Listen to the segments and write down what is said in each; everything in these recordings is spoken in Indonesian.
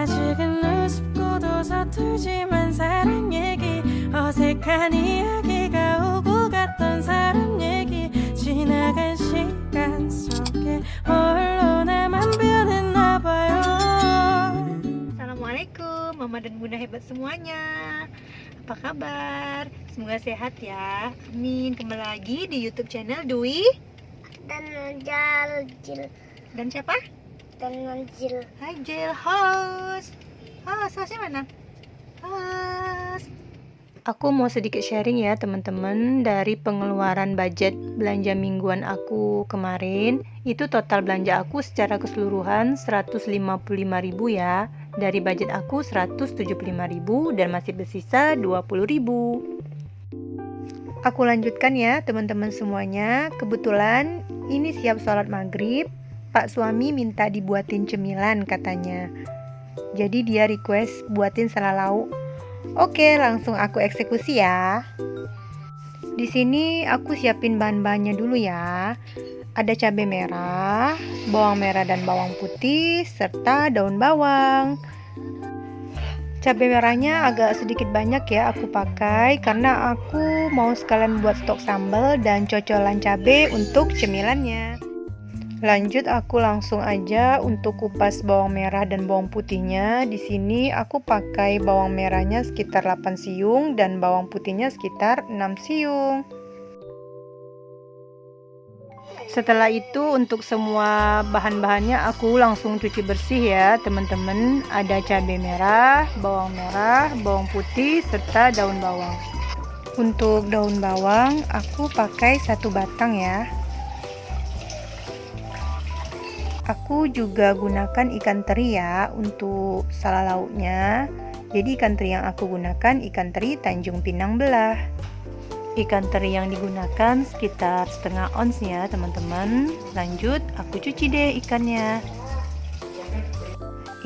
아직은 우습고도 서툴지만 사랑 얘기, 어색한 이야기가 오고 갔던 사람 얘기, 지나간 시간 속에 홀로 나만 변했나봐요. Assalamualaikum Mama dan Bunda hebat semuanya. Apa kabar? Semoga sehat ya. Amin. Kembali lagi di YouTube channel Dwi dan Jil dan siapa? dan Jil. Hai Jil, host. Hostnya mana? Host. Aku mau sedikit sharing ya teman-teman dari pengeluaran budget belanja mingguan aku kemarin. Itu total belanja aku secara keseluruhan 155.000 ya. Dari budget aku 175.000 dan masih bersisa 20.000. Aku lanjutkan ya teman-teman semuanya. Kebetulan ini siap sholat maghrib. Pak suami minta dibuatin cemilan katanya. Jadi dia request buatin salad lauk. Oke, langsung aku eksekusi ya. Di sini aku siapin bahan-bahannya dulu ya. Ada cabai merah, bawang merah dan bawang putih, serta daun bawang. Cabai merahnya agak sedikit banyak ya aku pakai karena aku mau sekalian buat stok sambal dan cocolan cabai untuk cemilannya. Lanjut aku langsung aja untuk kupas bawang merah dan bawang putihnya. Di sini aku pakai bawang merahnya sekitar 8 siung dan bawang putihnya sekitar 6 siung. Setelah itu untuk semua bahan-bahannya aku langsung cuci bersih ya teman-teman. Ada cabai merah, bawang putih, serta daun bawang. Untuk daun bawang aku pakai 1 batang ya. Aku juga gunakan ikan teri ya untuk salad lauknya. Jadi ikan teri yang aku gunakan ikan teri Tanjung Pinang belah. Ikan teri yang digunakan sekitar setengah ons ya teman-teman. Lanjut aku cuci deh ikannya.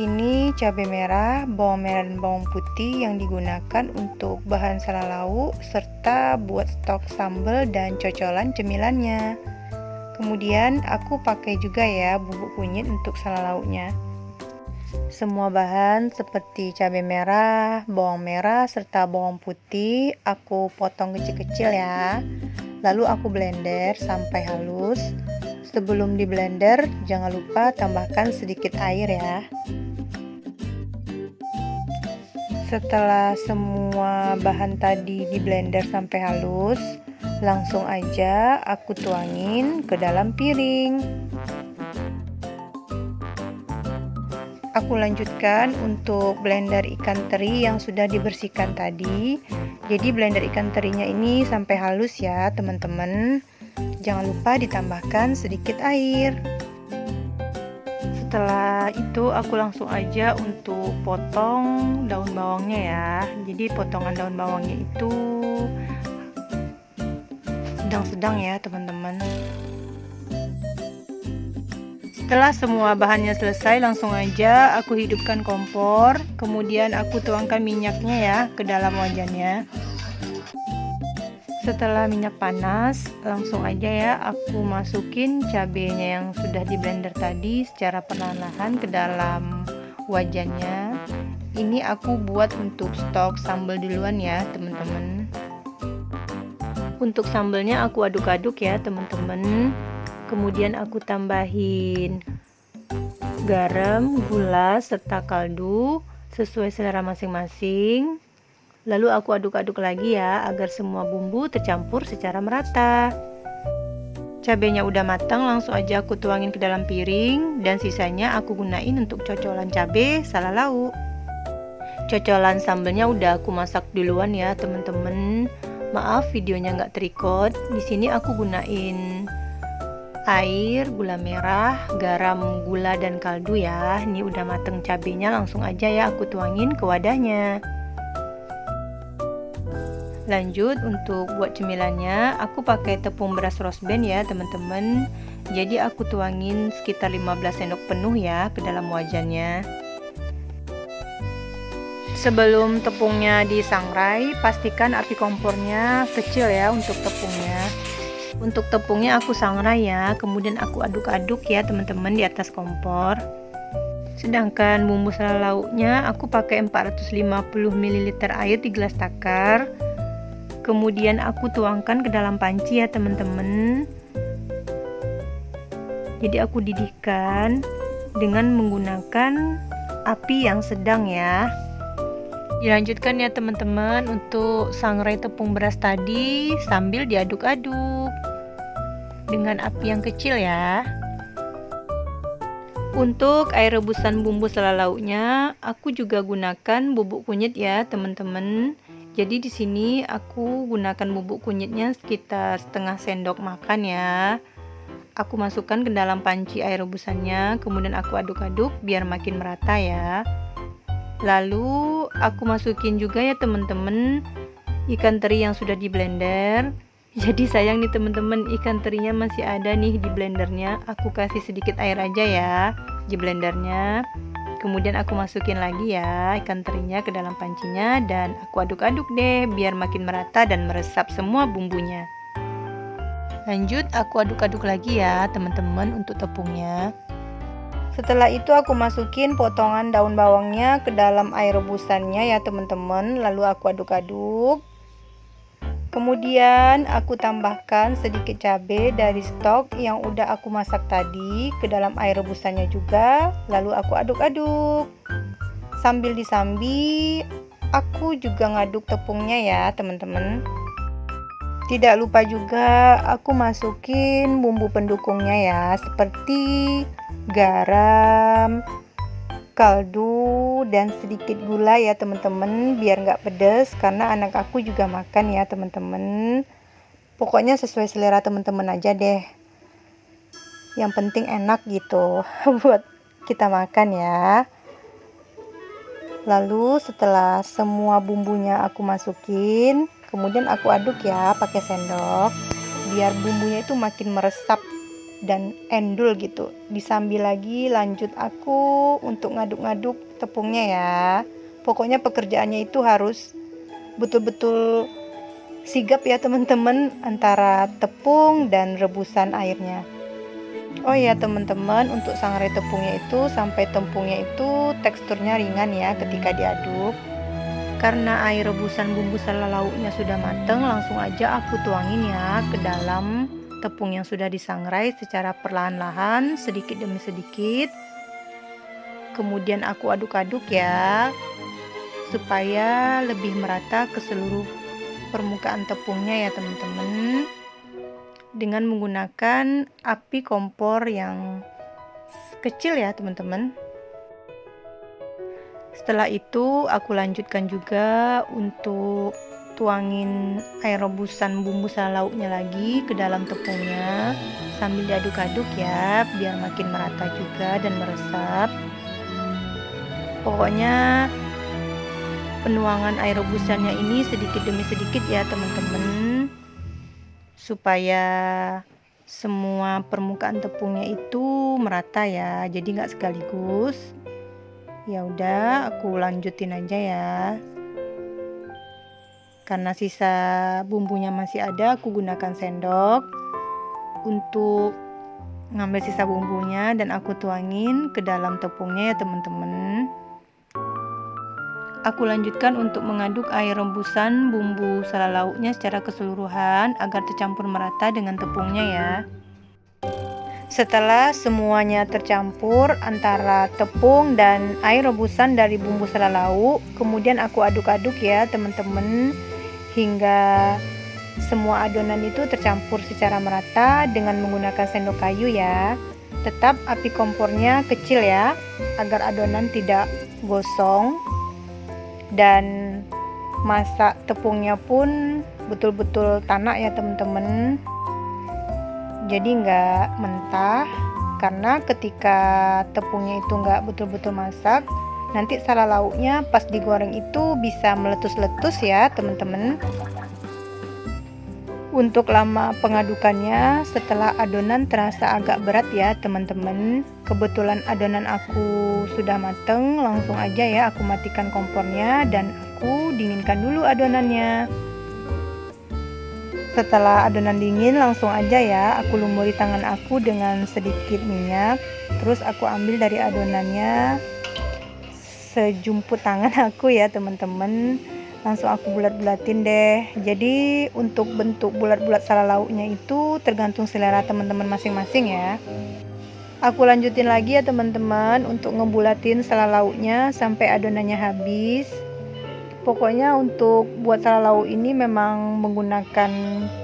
Ini cabai merah, bawang merah dan bawang putih yang digunakan untuk bahan salad lauk serta buat stok sambal dan cocolan cemilannya. Kemudian aku pakai juga ya bubuk kunyit untuk salad lauknya. Semua bahan seperti cabai merah, bawang merah, serta bawang putih aku potong kecil-kecil ya. Lalu aku blender sampai halus. Sebelum di blender jangan lupa tambahkan sedikit air ya. Setelah semua bahan tadi di blender sampai halus, langsung aja aku tuangin ke dalam piring. Aku lanjutkan untuk blender ikan teri yang sudah dibersihkan tadi. Jadi blender ikan terinya ini sampai halus ya teman-teman. Jangan lupa ditambahkan sedikit air. Setelah itu aku langsung aja untuk potong daun bawangnya ya. Jadi potongan daun bawangnya itu sedang-sedang ya teman-teman. Setelah semua bahannya selesai, langsung aja aku hidupkan kompor. Kemudian aku tuangkan minyaknya ya ke dalam wajannya. Setelah minyak panas, langsung aja ya aku masukin cabenya yang sudah di blender tadi secara perlahan-lahan ke dalam wajannya. Ini aku buat untuk stok sambal duluan ya teman-teman. Untuk sambalnya aku aduk-aduk ya teman-teman. Kemudian aku tambahin garam, gula, serta kaldu sesuai selera masing-masing. Lalu aku aduk-aduk lagi ya agar semua bumbu tercampur secara merata. Cabenya udah matang, langsung aja aku tuangin ke dalam piring dan sisanya aku gunain untuk cocolan cabe salad lauk. Cocolan sambalnya udah aku masak duluan ya teman-teman. Maaf videonya nggak terrecord. Di sini aku gunain air, gula merah, garam, gula dan kaldu ya. Ini udah mateng cabenya, langsung aja ya aku tuangin ke wadahnya. Lanjut untuk buat cemilannya, aku pakai tepung beras roast band ya teman-teman. Jadi aku tuangin sekitar 15 sendok penuh ya ke dalam wajannya. Sebelum tepungnya disangrai, pastikan api kompornya kecil ya untuk tepungnya. Untuk tepungnya aku sangrai ya, kemudian aku aduk-aduk ya teman-teman di atas kompor. Sedangkan bumbu sela lauknya aku pakai 450 ml air di gelas takar. Kemudian aku tuangkan ke dalam panci ya teman-teman. Jadi aku didihkan dengan menggunakan api yang sedang ya. Dilanjutkan ya teman-teman untuk sangrai tepung beras tadi sambil diaduk-aduk dengan api yang kecil ya. Untuk air rebusan bumbu sela lauknya aku juga gunakan bubuk kunyit ya teman-teman. Jadi di sini aku gunakan bubuk kunyitnya sekitar setengah sendok makan ya. Aku masukkan ke dalam panci air rebusannya, kemudian aku aduk-aduk biar makin merata ya. Lalu aku masukin juga ya teman-teman ikan teri yang sudah di blender. Jadi sayang nih teman-teman, ikan terinya masih ada nih di blendernya. Aku kasih sedikit air aja ya di blendernya. Kemudian aku masukin lagi ya ikan terinya ke dalam pancinya dan aku aduk-aduk deh biar makin merata dan meresap semua bumbunya. Lanjut aku aduk-aduk lagi ya teman-teman untuk tepungnya. Setelah itu aku masukin potongan daun bawangnya ke dalam air rebusannya ya teman-teman. Lalu aku aduk-aduk. Kemudian aku tambahkan sedikit cabai dari stok yang udah aku masak tadi ke dalam air rebusannya juga. Lalu aku aduk-aduk. Sambil disambi, aku juga ngaduk tepungnya ya teman-teman. Tidak lupa juga aku masukin bumbu pendukungnya ya, seperti garam, kaldu, dan sedikit gula ya teman-teman, biar nggak pedas karena anak aku juga makan ya teman-teman. Pokoknya sesuai selera teman-teman aja deh, yang penting enak gitu buat kita makan ya. Lalu setelah semua bumbunya aku masukin, kemudian aku aduk ya pakai sendok biar bumbunya itu makin meresap dan endul gitu. Disambi lagi, lanjut aku untuk ngaduk-ngaduk tepungnya ya. Pokoknya pekerjaannya itu harus betul-betul sigap ya teman-teman antara tepung dan rebusan airnya. Oh ya teman-teman, untuk sangrai tepungnya itu sampai tepungnya itu teksturnya ringan ya ketika diaduk. Karena air rebusan bumbu sela lauknya sudah mateng, langsung aja aku tuangin ya ke dalam tepung yang sudah disangrai secara perlahan-lahan, sedikit demi sedikit. Kemudian aku aduk-aduk ya, supaya lebih merata ke seluruh permukaan tepungnya ya teman-teman. Dengan menggunakan api kompor yang kecil ya teman-teman. Setelah itu aku lanjutkan juga untuk tuangin air rebusan bumbu sela lauknya lagi ke dalam tepungnya sambil diaduk-aduk ya biar makin merata juga dan meresap. Pokoknya penuangan air rebusannya ini sedikit demi sedikit ya teman-teman, supaya semua permukaan tepungnya itu merata ya, jadi nggak sekaligus. Ya udah aku lanjutin aja ya. Karena sisa bumbunya masih ada, aku gunakan sendok untuk ngambil sisa bumbunya dan aku tuangin ke dalam tepungnya ya teman-teman. Aku lanjutkan untuk mengaduk air rebusan bumbu sela lauknya secara keseluruhan agar tercampur merata dengan tepungnya ya. Setelah semuanya tercampur antara tepung dan air rebusan dari bumbu sela lauk, kemudian aku aduk-aduk ya teman-teman hingga semua adonan itu tercampur secara merata dengan menggunakan sendok kayu ya. Tetap api kompornya kecil ya agar adonan tidak gosong, dan masak tepungnya pun betul-betul tanak ya teman-teman. Jadi nggak mentah, karena ketika tepungnya itu nggak betul-betul masak, nanti sela lauknya pas digoreng itu bisa meletus-letus ya teman-teman. Untuk lama pengadukannya, setelah adonan terasa agak berat ya teman-teman, kebetulan adonan aku sudah mateng, langsung aja ya aku matikan kompornya dan aku dinginkan dulu adonannya. Setelah adonan dingin, langsung aja ya aku lumuri tangan aku dengan sedikit minyak. Terus aku ambil dari adonannya sejumput tangan aku ya teman-teman. Langsung aku bulat-bulatin deh. Jadi untuk bentuk bulat-bulat sala lauknya itu tergantung selera teman-teman masing-masing ya. Aku lanjutin lagi ya teman-teman untuk ngebulatin sala lauknya sampai adonannya habis. Pokoknya untuk buat sala lauk ini memang menggunakan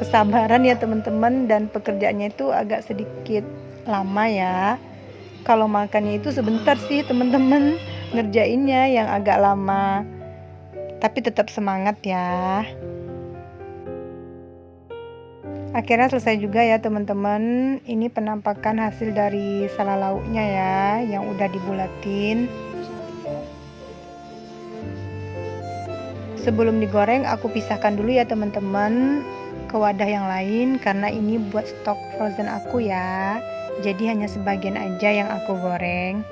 kesabaran ya teman-teman, dan pekerjaannya itu agak sedikit lama ya. Kalau makannya itu sebentar sih teman-teman, ngerjainnya yang agak lama. Tapi tetap semangat ya. Akhirnya selesai juga ya teman-teman. Ini penampakan hasil dari sala lauknya ya, yang udah dibulatin. Sebelum digoreng aku pisahkan dulu ya teman-teman ke wadah yang lain, karena ini buat stok frozen aku ya. Jadi hanya sebagian aja yang aku goreng.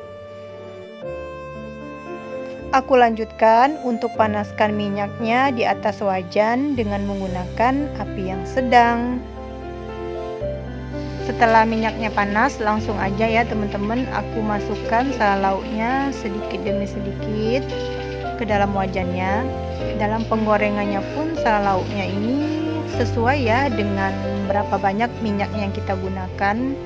Aku lanjutkan untuk panaskan minyaknya di atas wajan dengan menggunakan api yang sedang. Setelah minyaknya panas, langsung aja ya teman-teman aku masukkan sala lauknya sedikit demi sedikit ke dalam wajannya. Dalam penggorengannya pun sala lauknya ini sesuai ya dengan berapa banyak minyak yang kita gunakan,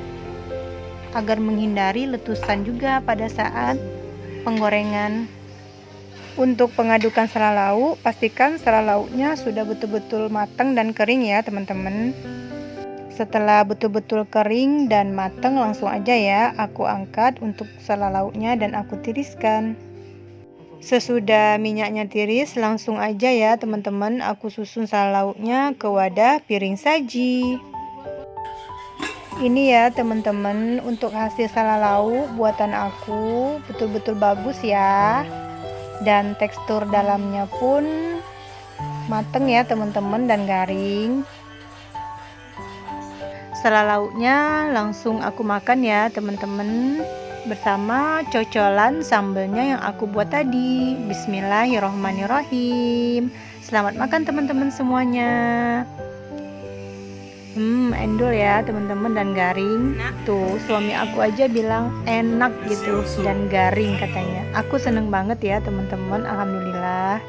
agar menghindari letusan juga pada saat penggorengan. Untuk pengadukan sala lauk, pastikan sala lauknya sudah betul-betul matang dan kering ya teman-teman. Setelah betul-betul kering dan matang, langsung aja ya aku angkat untuk sala lauknya dan aku tiriskan. Sesudah minyaknya tiris, langsung aja ya teman-teman aku susun sala lauknya ke wadah piring saji. Ini ya teman-teman untuk hasil sala lauk buatan aku, betul-betul bagus ya. Dan tekstur dalamnya pun mateng ya teman-teman dan garing. Sala lauknya langsung aku makan ya teman-teman, bersama cocolan sambelnya yang aku buat tadi. Bismillahirrohmanirrohim. Selamat makan teman-teman semuanya. Endul ya teman-teman dan garing. Tuh suami aku aja bilang enak gitu dan garing katanya. Aku seneng banget ya teman-teman, alhamdulillah.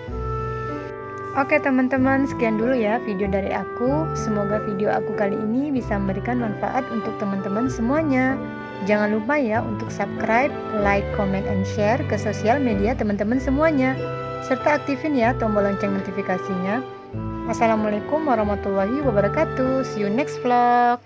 Oke teman-teman, sekian dulu ya video dari aku. Semoga video aku kali ini bisa memberikan manfaat untuk teman-teman semuanya. Jangan lupa ya untuk subscribe, like, comment, and share ke sosial media teman-teman semuanya. Serta aktifin ya tombol lonceng notifikasinya. Wassalamualaikum warahmatullahi wabarakatuh. See you next vlog.